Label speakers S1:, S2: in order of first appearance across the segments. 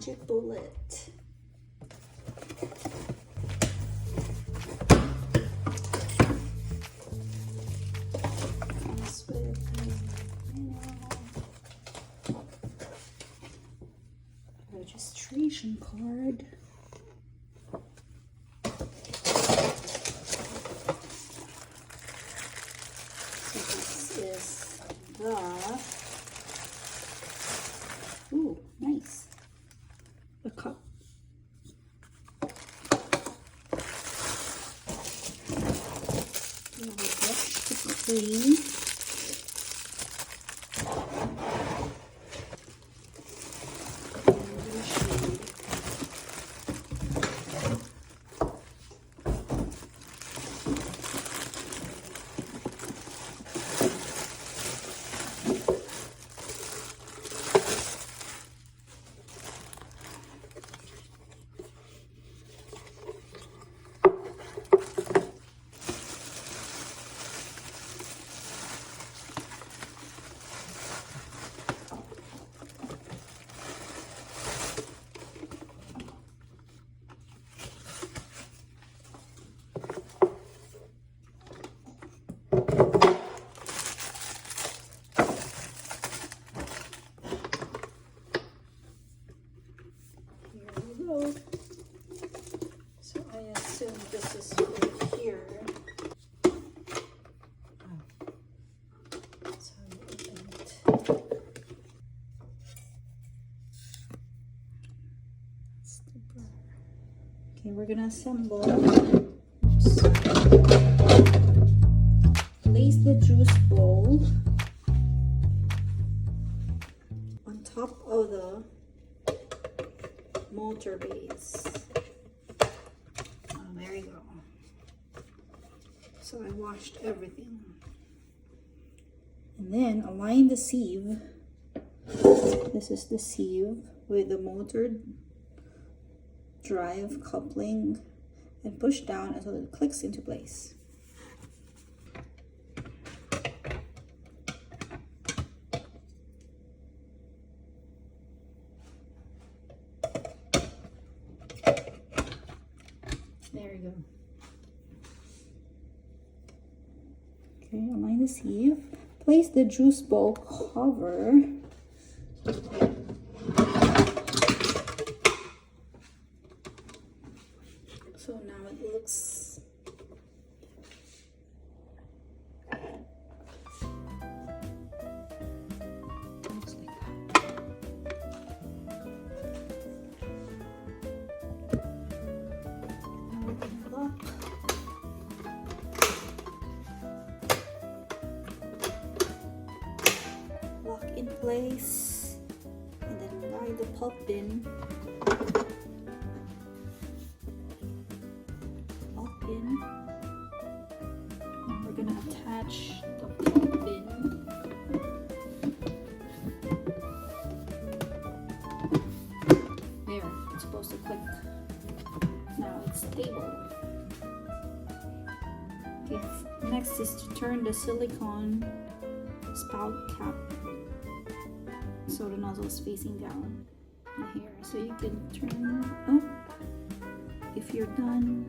S1: magic bullet. Comes with a registration card. So this is the, ooh, nice, the cup. A brush to clean. So I assume this is for here. So I open it. Okay, we're gonna assemble. Oops. Place the juice bowl on top of the motor base. Oh, there you go. So I washed everything. And then align the sieve. This is the sieve with the motor drive coupling, and push down until it clicks into place. There you go. Okay, align the sieve. Place the juice bowl cover so now it looks like that. Now open it up. Lock in place, and then guide the pulp bin. In. And we're gonna attach the pulp bin. There, it's supposed to click. Now it's stable. Okay, next is to turn the silicone spout cap so the nozzle is facing down in here. So you can turn up if you're done.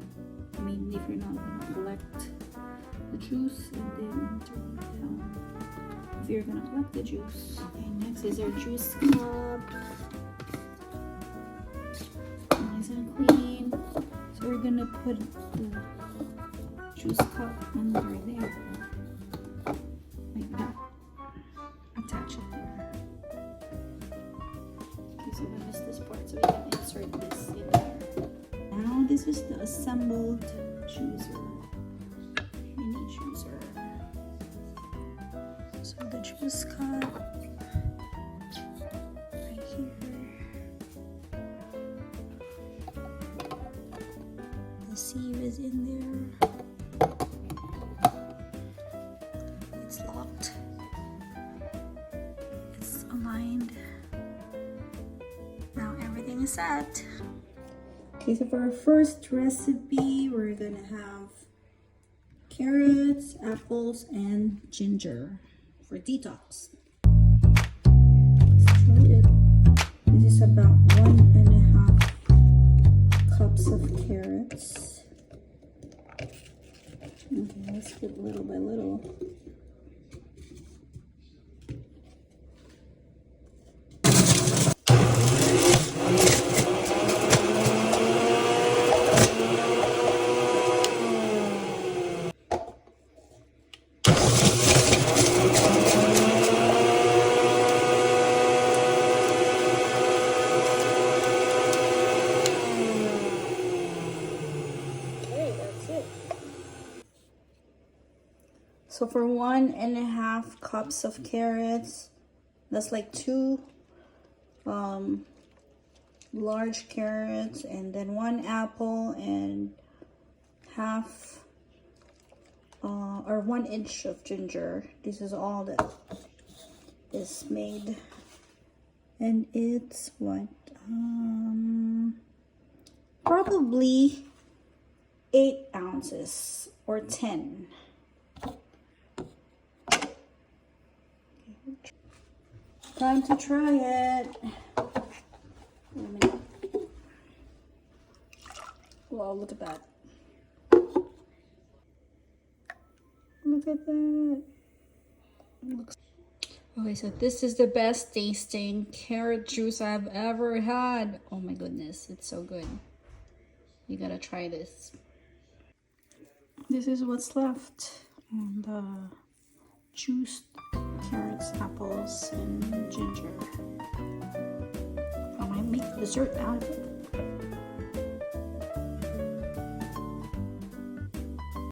S1: I mean, if you're not going to collect the juice, and then turn it down if you're going to collect the juice. Okay, next is our juice cup. Nice and clean. So we're going to put the juice cup under there. Like that. Attach it there. Okay, so we missed this part, so we can insert this in there. Now this is the assembled juicer, mini juicer. So the juice cup right here. The sieve is in there. It's locked. It's aligned. Now everything is set. Okay, so for our first recipe, we're gonna have carrots, apples, and ginger for detox. This it's about 1.5 cups of carrots. Okay, let's get little by little. So for 1.5 cups of carrots, that's like 2 large carrots, and then 1 apple and half or 1 inch of ginger. This is all that is made, and it's what probably 8 ounces or 10. Time to try it. Wow, look at that. Look at that. Okay, so this is the best tasting carrot juice I've ever had. Oh my goodness, it's so good. You gotta try this. This is what's left on the juiced carrots, apples, and ginger. I might make dessert out of it.